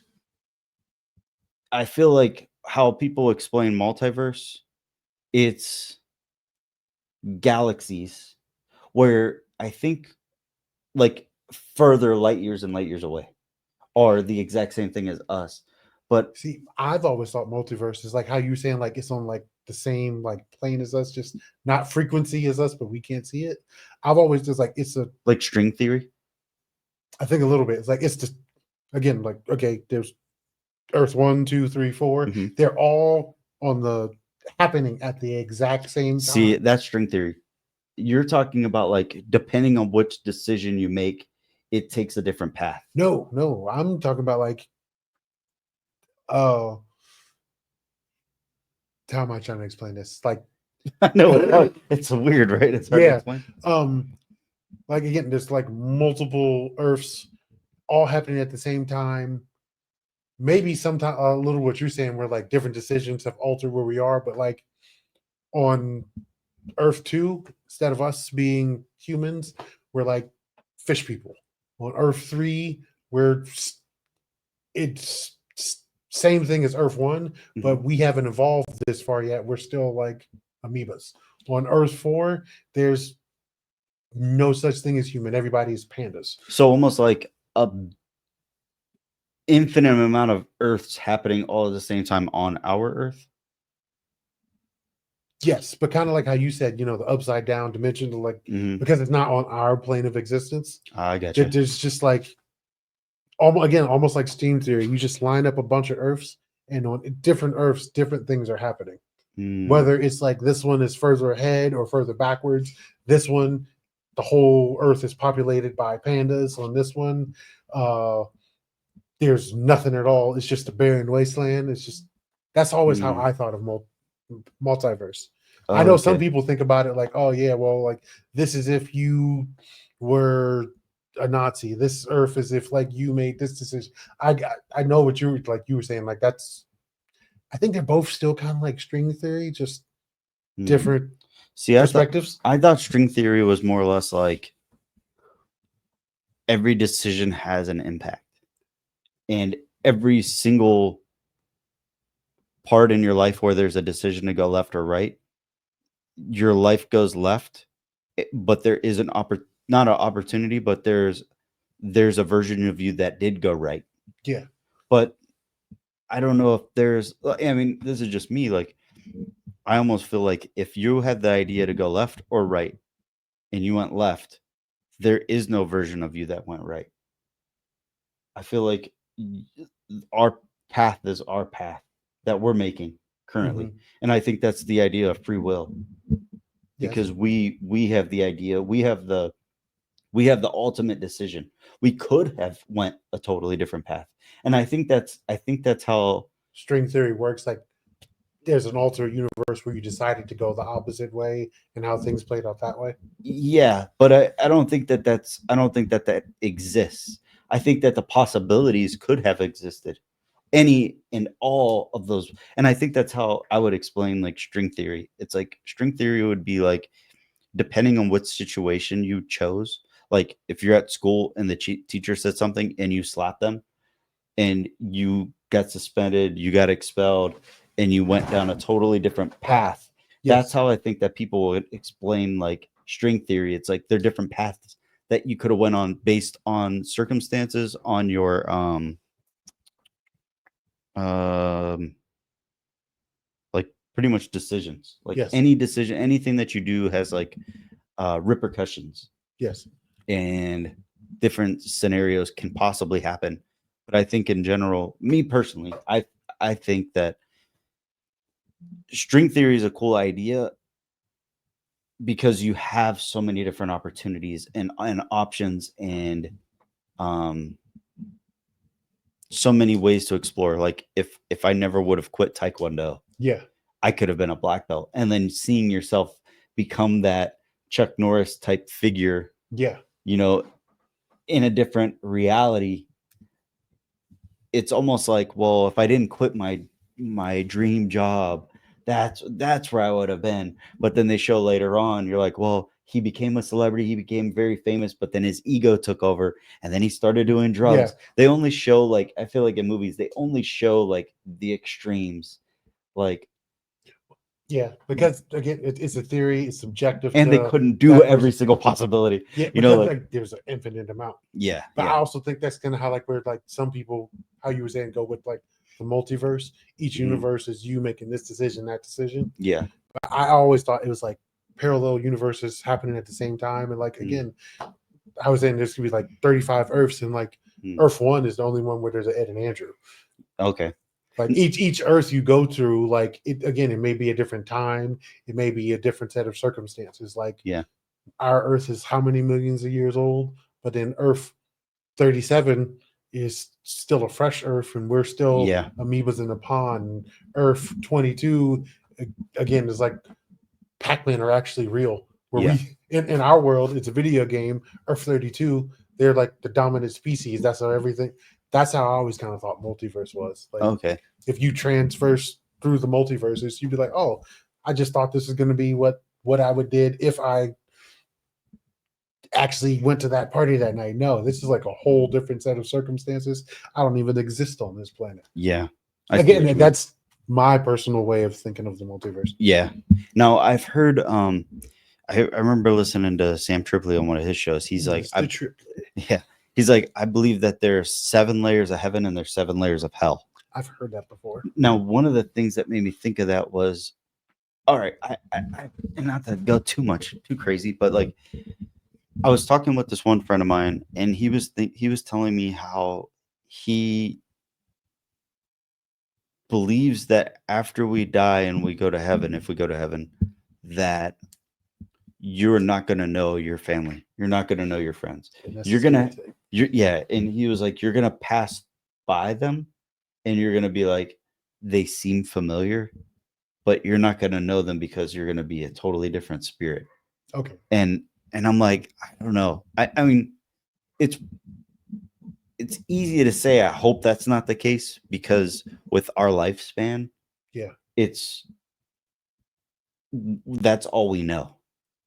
I feel like how people explain multiverse, it's galaxies where I think like further light years and light years away are the exact same thing as us. But See, I've always thought multiverse is like how you're saying, like it's on like the same like plane as us, just not frequency as us, but we can't see it. I've always just like like string theory. I think a little bit. It's like it's just again like okay, there's Earth 1, 2, 3, 4. Mhm. They're all on the happening at the exact same time. See, that's string theory. You're talking about like depending on which decision you make, it takes a different path. No, I'm talking about like Oh, how am I trying to explain this? Like, I know it's weird, right? It's hard to yeah, explain. like again, there's like multiple Earths all happening at the same time. Maybe sometime a little what you're saying, where like different decisions have altered where we are, but like on Earth 2, instead of us being humans, we're like fish people. On Earth 3, it's same thing as Earth 1, but we haven't evolved this far yet. We're still like amoebas. On Earth 4, there's no such thing as human. Everybody is pandas. So almost like a infinite amount of Earths happening all at the same time on our Earth. Yes, but kind of like how you said, the upside down dimension, like because it's not on our plane of existence. I got you. There's just like almost like steam theory. You just line up a bunch of Earths, and on different Earths, different things are happening. Whether it's like this one is further ahead or further backwards. This one, the whole Earth is populated by pandas. On this one, there's nothing at all. It's just a barren wasteland. It's just that's always how I thought of multiverse. I know some people think about it like, oh yeah, well, like this is if you were a Nazi. This Earth is if like you made this decision. I know what you were saying. Like that's, I think they're both still kind of like string theory, just different perspectives. I thought string theory was more or less like every decision has an impact, and every single part in your life where there's a decision to go left or right, your life goes left, but there is not an opportunity, but there's a version of you that did go right. Yeah. But I don't know if there's, I mean, this is just me. Like, I almost feel like if you had the idea to go left or right and you went left, there is no version of you that went right. I feel like our path is our path that we're making currently. And I think that's the idea of free will. Because we have the idea, we have the ultimate decision. We could have went a totally different path. And I think that's how string theory works. Like there's an alternate universe where you decided to go the opposite way and how things played out that way. Yeah, but I don't think that exists. I think that the possibilities could have existed. Any and all of those. And I think that's how I would explain like string theory. It's like string theory would be like, depending on what situation you chose, like if you're at school and the teacher said something and you slapped them and you got suspended, you got expelled, and you went down a totally different path. That's how I think that people would explain like string theory. It's like they're different paths that you could have went on based on circumstances, on your like pretty much decisions. Like any decision, anything that you do has like repercussions. Yes. And different scenarios can possibly happen. But I think in general, me personally, I think that string theory is a cool idea because you have so many different opportunities and options and so many ways to explore. Like if I never would have quit Taekwondo, I could have been a black belt. And then seeing yourself become that Chuck Norris type figure, in a different reality, it's almost like, well, if I didn't quit my dream job, that's where I would have been. But then they show later on, you're like, well, he became a celebrity, he became very famous, but then his ego took over and then he started doing drugs. They only show, like, I feel like in movies, they only show like the extremes. Like, because again, it's a theory, it's subjective, and they couldn't do every single possibility. Like there's an infinite amount. But I also think that's kind of how like where like some people, how you were saying, go with like the multiverse. Each universe is you making this decision, that decision. But I always thought it was like parallel universes happening at the same time, and like again, I was saying there's gonna be like 35 Earths, and like Earth 1 is the only one where there's an Ed and Andrew. Like each Earth you go through, like it may be a different time, it may be a different set of circumstances. Like our Earth is how many millions of years old, but then Earth 37 is still a fresh Earth, and we're still Yeah. amoebas in the pond. Earth 22 again is like Pac-Man are actually real. Where Yeah. we in our world, it's a video game. Earth 32, they're like the dominant species. That's how everything. That's how I always kind of thought multiverse was. Like Okay. if you transverse through the multiverses, you'd be like, oh, I just thought this was going to be what I would did if I actually went to that party that night. No, this is like a whole different set of circumstances. I don't even exist on this planet. Yeah. I see what you Again, mean. that's my personal way of thinking of the multiverse. Yeah. Now I've heard I remember listening to Sam Tripoli on one of his shows. He's like, It's the trip. yeah. He's like, I believe that there's 7 layers of heaven and there's 7 layers of hell. I've heard that before. Now, one of the things that made me think of that was, all right, I and not to go too crazy, but like I was talking with this one friend of mine, and he was telling me how he believes that after we die and we go to heaven, if we go to heaven, that you're not going to know your family. You're not going to know your friends. You're and he was like, you're going to pass by them and you're going to be like, they seem familiar, but you're not going to know them because you're going to be a totally different spirit. Okay. And I'm like, I don't know. I mean, it's easy to say, I hope that's not the case, because with our lifespan, yeah, that's all we know.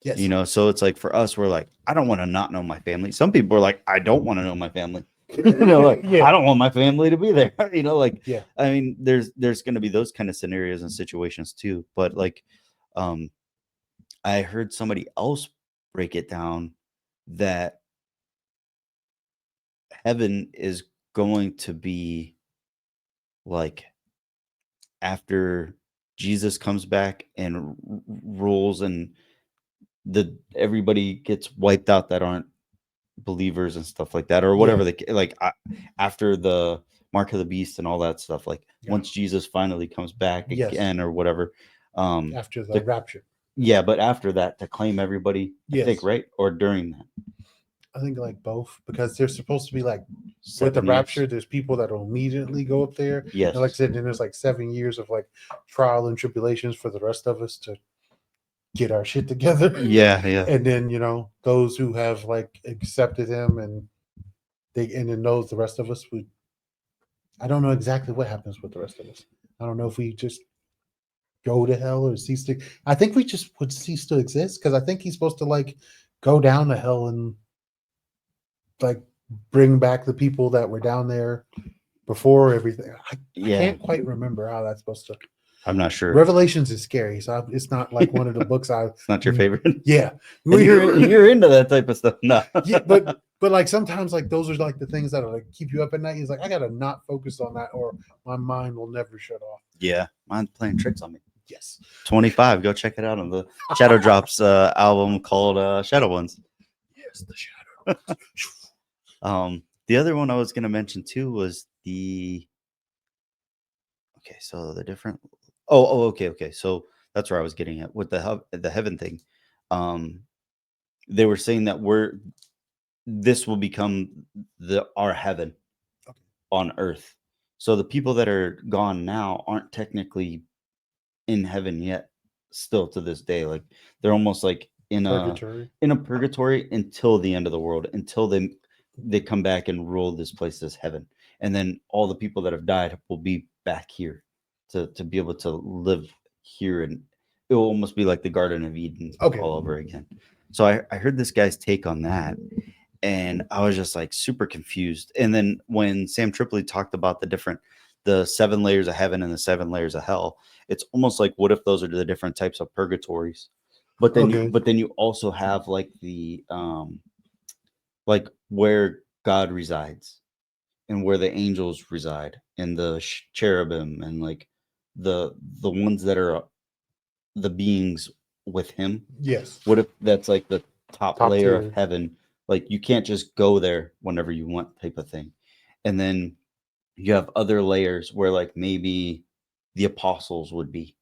Yes. You know, so it's like for us, we're like, I don't want to not know my family. Some people are like, I don't want to know my family. You know, like, Yeah. I don't want my family to be there. You know, like, yeah. I mean, there's going to be those kind of scenarios and situations too. But like, I heard somebody else break it down that heaven is going to be like after Jesus comes back and rules, and everybody gets wiped out that aren't believers and stuff like that, or whatever. After the mark of the beast and all that stuff, like once Jesus finally comes back again, or whatever, after the rapture. Yeah, but after that, to claim everybody, I think, right? Or during that? I think like both, because they're supposed to be like, 7 with the years. rapture, there's people that will immediately go up there. Yes. And like I said, then there's like 7 years of like trial and tribulations for the rest of us to get our shit together. Yeah, yeah. And then, you know, those who have like accepted him, and then those, the rest of us would, I don't know exactly what happens with the rest of us. I don't know if we just go to hell or cease to. I think we just would cease to exist, because I think he's supposed to like go down to hell and like bring back the people that were down there before everything. I can't quite remember how that's supposed to. I'm not sure. Revelations is scary, so it's not like one of the books I. It's not your favorite. Yeah, you're into that type of stuff. No. Yeah, but like sometimes like those are like the things that are like keep you up at night. He's like, I gotta not focus on that, or my mind will never shut off. Yeah, mine's playing tricks on me. Yes. 25. Go check it out on the Shadow Drops album called Shadow Ones. Yes, the Shadow. The other one I was going to mention too was so the different. Okay. So that's where I was getting at with the heaven thing. They were saying that this will become our heaven on earth. So the people that are gone now aren't technically in heaven yet, still to this day. Like they're almost like in a purgatory until the end of the world, until they come back and rule this place as heaven. And then all the people that have died will be back here to be able to live here, and it will almost be like the Garden of Eden all over again. So I heard this guy's take on that, and I was just like super confused. And then when Sam Tripoli talked about the 7 layers of heaven and the 7 layers of hell, it's almost like, what if those are the different types of purgatories? But then you also have like the like where God resides and where the angels reside and the cherubim and like the ones that are the beings with him. Yes. What if that's like the top layer tier of heaven? Like you can't just go there whenever you want, type of thing. And then you have other layers where like maybe the apostles would be,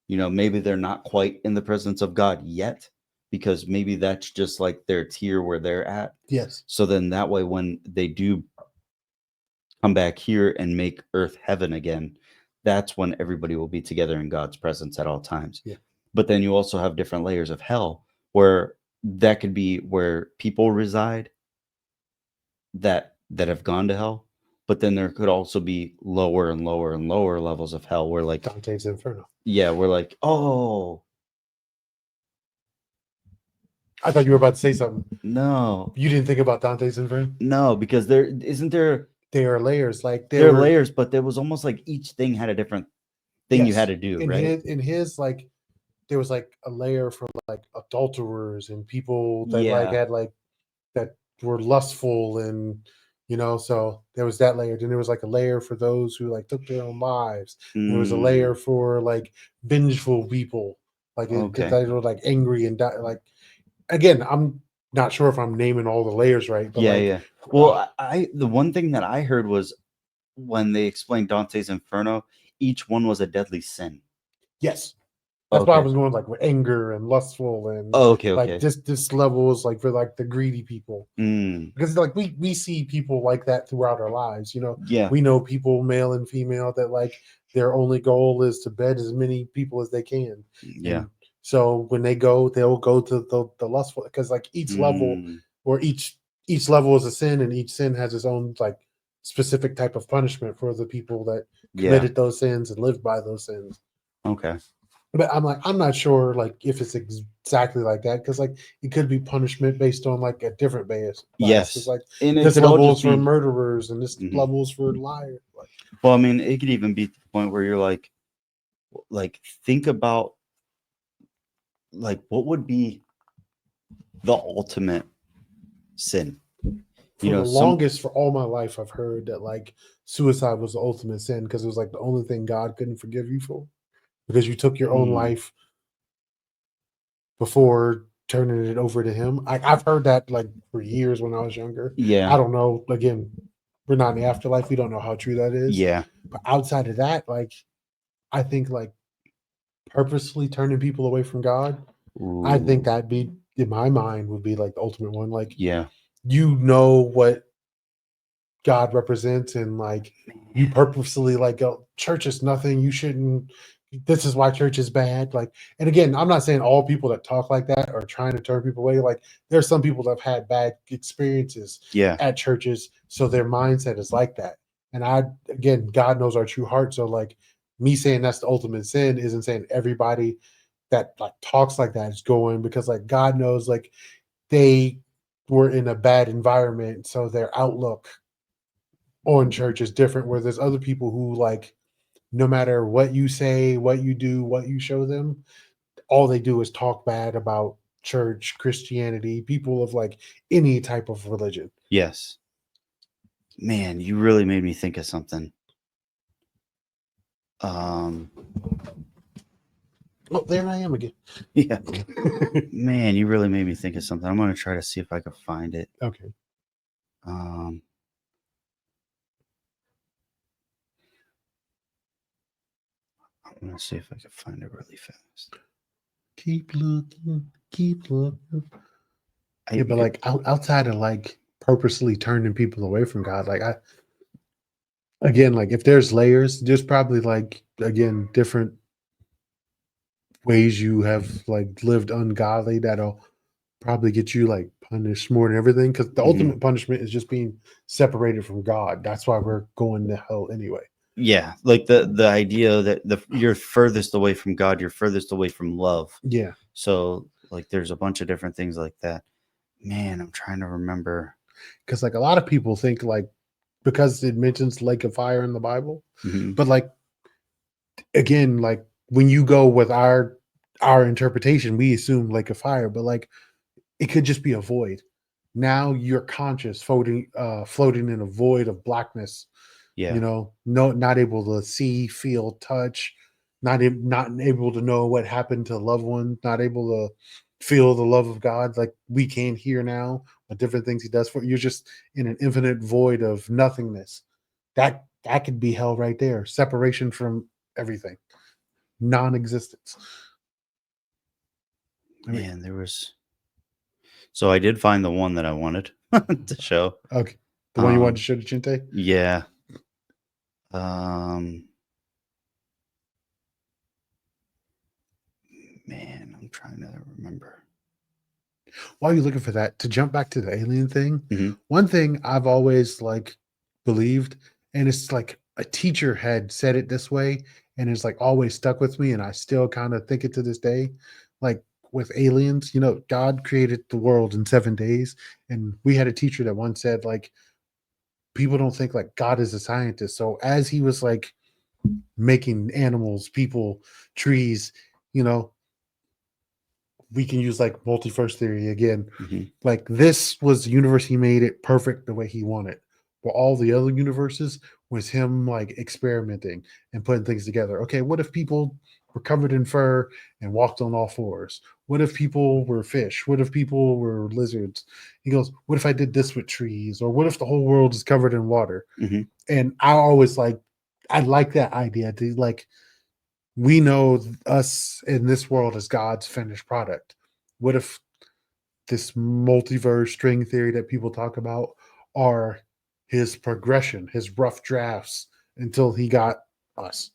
you know, maybe they're not quite in the presence of God yet, because maybe that's just like their tier where they're at. Yes. So then that way, when they do come back here and make earth heaven again, that's when everybody will be together in God's presence at all times. Yeah. But then you also have different layers of hell where that could be where people reside that have gone to hell. But then there could also be lower and lower and lower levels of hell where like Dante's Inferno. yeah, we're like, oh I thought you were about to say something. no, You didn't think about Dante's Inferno? no, because there There are layers. Like there are were, layers, but there was almost like each thing had a different thing you yes, had to do, in right? in his like there was like a layer for like adulterers and people that like Yeah. had like that were lustful and so there was that layer. Then there was like a layer for those who like took their own lives. There was a layer for like vengeful people, like Okay. they were like angry and like again. I'm not sure if I'm naming all the layers right, but Yeah, like, yeah. Well, I the one thing that I heard was when they explained Dante's Inferno, each one was a deadly sin. yes. That's why I Okay. was going like with anger and lustful and Oh, okay, like okay. this level is like for like the greedy people. Because like we see people like that throughout our lives. Yeah. We know people, male and female, that like their only goal is to bed as many people as they can. Yeah. And so when they'll go to the lustful, because like each level or each level is a sin, and each sin has its own like specific type of punishment for the people that committed those sins and lived by those sins. Okay. But I'm not sure like if it's exactly like that, because like it could be punishment based on like a different bias. Yes. It's like And it this could all level just is for be murderers and this level is for liars. Like, well, I mean, it could even be to the point where you're like think about like what would be the ultimate sin? for the longest, for all my life, I've heard that like suicide was the ultimate sin because it was like the only thing God couldn't forgive you for, because you took your own life before turning it over to Him. I've heard that like for years when I was younger. Yeah. I don't know. Again, we're not in the afterlife. We don't know how true that is. Yeah. But outside of that, like I think like purposely turning people away from God, I think that'd be in my mind would be like the ultimate one. Like yeah. What God represents, and like you purposely like go, church is nothing. You shouldn't. This is why church is bad. Like, and again, I'm not saying all people that talk like that are trying to turn people away. Like, there's some people that have had bad experiences at churches, so their mindset is like that. And again, God knows our true heart. So like me saying that's the ultimate sin isn't saying everybody that like talks like that is going, because like God knows like they were in a bad environment, so their outlook on church is different, where there's other people who like no matter what you say, what you do, what you show them, all they do is talk bad about church, Christianity, people of like any type of religion. Yes. Man, you really made me think of something. Oh, there I am again. Yeah. Man, you really made me think of something. I'm gonna try to see if I can find it. Okay. I'm gonna see if I can find it really fast. Keep looking. Yeah, but like outside of like purposely turning people away from God, like again, like if there's layers, there's probably like again different ways you have like lived ungodly that'll probably get you like punished more than everything, because the ultimate punishment is just being separated from God. That's why we're going to hell anyway. Yeah, like the idea that you're furthest away from God, you're furthest away from love. Yeah. So like there's a bunch of different things like that. Man, I'm trying to remember. Because like a lot of people think like because it mentions lake of fire in the Bible, but like again, like when you go with our interpretation, we assume lake of fire, but like it could just be a void. Now you're conscious floating in a void of blackness. Yeah. Not able to see, feel, touch, not able to know what happened to a loved one, not able to feel the love of God like we can hear now, what different things He does for you. You're just in an infinite void of nothingness. That could be hell right there. Separation from everything, non-existence. Man, there was. So I did find the one that I wanted to show. Okay, the one you wanted to show to Chinte. Yeah. Man, I'm trying to remember. While you're looking for that, to jump back to the alien thing, Mhm. one thing I've always like believed, and it's like a teacher had said it this way, and it's like always stuck with me, and I still kind of think it to this day. Like with aliens, you know, God created the world in 7 days, and we had a teacher that once said like people don't think like God is a scientist. So as he was like making animals, people, trees, you know, we can use like multiverse theory again. Mhm. Like this was the universe, he made it perfect the way he wanted. But all the other universes was him like experimenting and putting things together. Okay, what if people were covered in fur and walked on all fours? What if people were fish? What if people were lizards? He goes, what if I did this with trees? Or what if the whole world is covered in water? Mhm. And I always like, I like that idea. To like, we know us in this world as God's finished product. What if this multiverse string theory that people talk about are his progression, his rough drafts until he got us?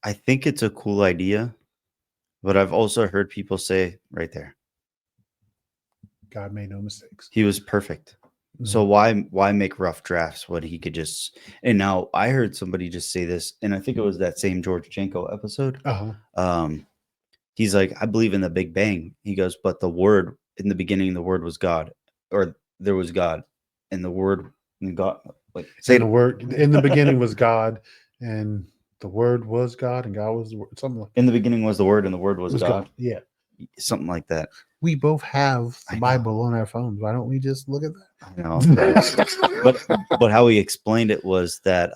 I think it's a cool idea, but I've also heard people say right there, God made no mistakes. he was perfect. So why make rough drafts when he could just? And now I heard somebody just say this, and I think it was that same George Janko episode. He's like, I believe in the Big Bang. He goes, but the word in the beginning, the word was God, or there was God, and the word and God. Like say And the word in the beginning was God, and the word was God, and God was the word. Something like in the beginning was the word, and the word was, was God. Yeah, Something like that. we both have I the know. Bible on our phones. Why don't we just look at that? I know. but how he explained it was that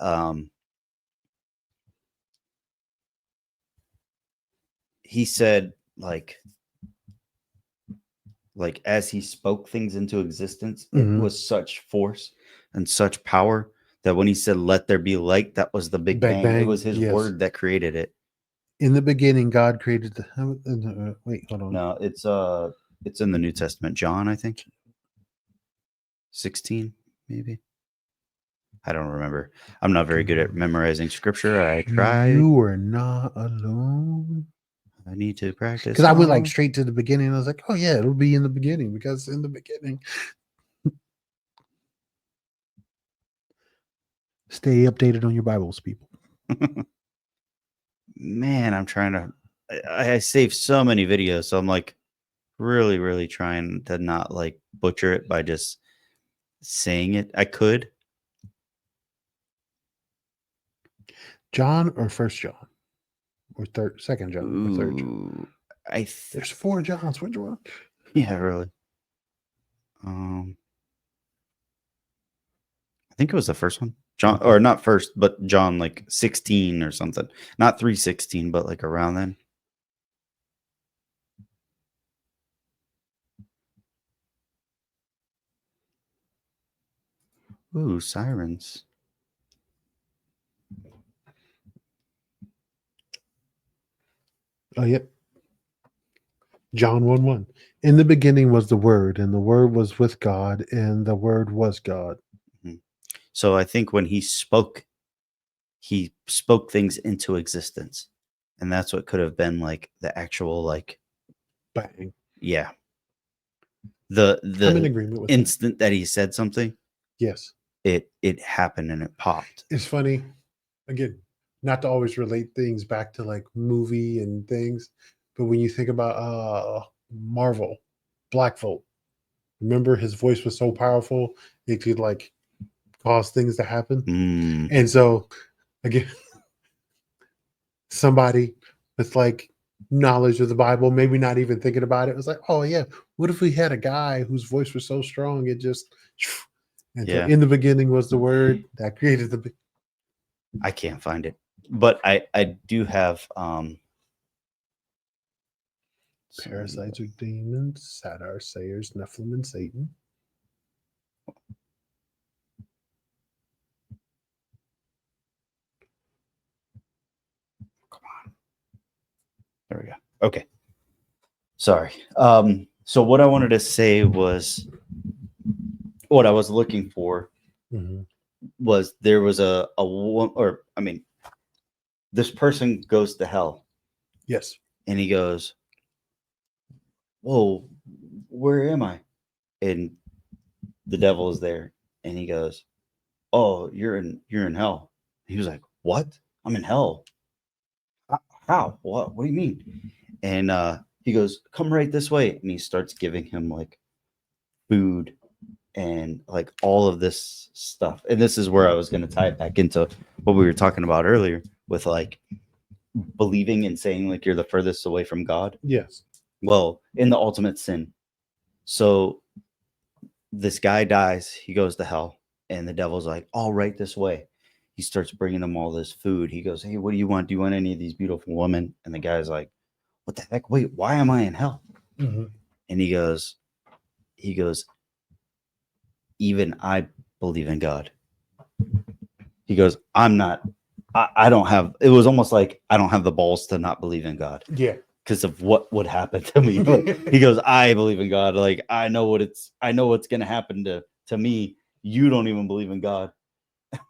he said like as he spoke things into existence, it Mhm. was such force and such power that when he said let there be light, that was the Big Big Bang. It Bang, was his yes. word that created it. In the beginning, God created the. Wait, hold on. No, it's in the New Testament, John, I think 16 maybe. I don't remember. I'm not very good at memorizing scripture. I try. You were not alone. I need to practice. Because I went like more. straight to the beginning. I was like, oh yeah, it'll be in the beginning because in the beginning. Stay updated on your Bibles, people. Man, I'm trying to. I save so many videos, so I'm like really trying to not like butcher it by just saying it. I could. John or First John, or Second John, or Third John. Ooh, There's 4 Johns. Which one? yeah, really. I think it was the first one. John, or not first, but John like 16 or something. Not 3:16, but like around then. Ooh, sirens. Oh, yep. John 1:1. In the beginning was the Word, and the Word was with God, and the Word was God. So I think when he spoke things into existence. And that's what could have been like the actual like Bang. yeah. I'm in The agreement with instant that he said something, yes. it happened and it popped. It's funny. Again, not to always relate things back to like movie and things, but when you think about Marvel, Black Bolt, remember his voice was so powerful it could like cause things to happen. And so again, somebody with like knowledge of the Bible, maybe not even thinking about it, was like, oh yeah, what if we had a guy whose voice was so strong it just and so Yeah. in the beginning was the word that created the I can't find it. But I do have parasites or demons, satyr, sayers, Nephilim, and Satan. there we go. Okay. Sorry. So what I wanted to say was what I was looking for Mhm. was there was this person goes to hell, Yes. and he goes, "Whoa, where am I?" And the devil is there, and he goes, "Oh, you're in hell." He was like, "What? I'm in hell? How? What do you mean?" And he goes, "Come right this way," and he starts giving him like food and like all of this stuff. And this is where I was going to tie it back into what we were talking about earlier with like believing and saying like you're the furthest away from God. Yes. Well, in the ultimate sin. So this guy dies, he goes to hell, and the devil's like, "All right, this way." He starts bringing him all this food. He goes, "Hey, what do you want? Do you want any of these beautiful women?" And the guy's like, "What the heck? Wait, why am I in hell?" Mhm. And he goes, "Even I believe in God." He goes, I don't have, it was almost like I don't have the balls to not believe in God Yeah. because of what would happen to me. He goes, "I believe in God. Like, I know what's going to happen to me. You don't even believe in God."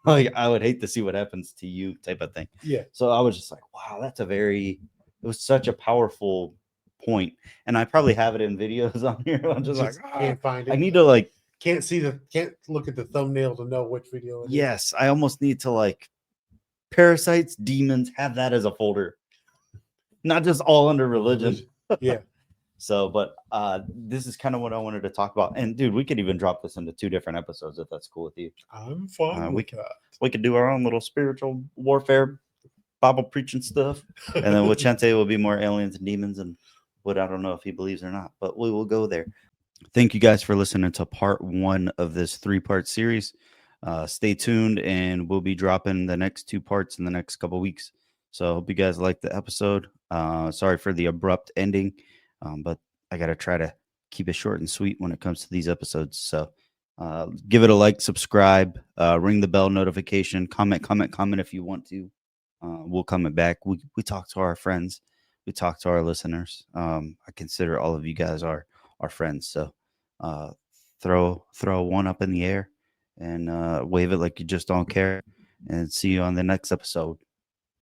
Like, I would hate to see what happens to you type of thing. Yeah. So I was just like, wow, it was such a powerful point. And I probably have it in videos on here. I'm just like, can't find it. I need to like, Can't look at the thumbnail to know which video it is. yes, I almost need to like parasites, demons, have that as a folder, not just all under religion. Yeah. So, but this is kind of what I wanted to talk about. And dude, we could even drop this into 2 different episodes if that's cool with you. I'm fine with that. We could do our own little spiritual warfare, Bible preaching stuff, and then with Chente will be more aliens and demons and what I don't know if he believes or not, but we will go there. Thank you guys for listening to part 1 of this 3-part series. Stay tuned, and we'll be dropping the next 2 parts in the next couple weeks. So I hope you guys liked the episode. Sorry for the abrupt ending, but I got to try to keep it short and sweet when it comes to these episodes. So give it a like, subscribe, ring the bell notification, comment if you want to. We'll comment back. We talk to our friends. We talk to our listeners. I consider all of you guys our friends. So throw one up in the air and wave it like you just don't care. And see you on the next episode.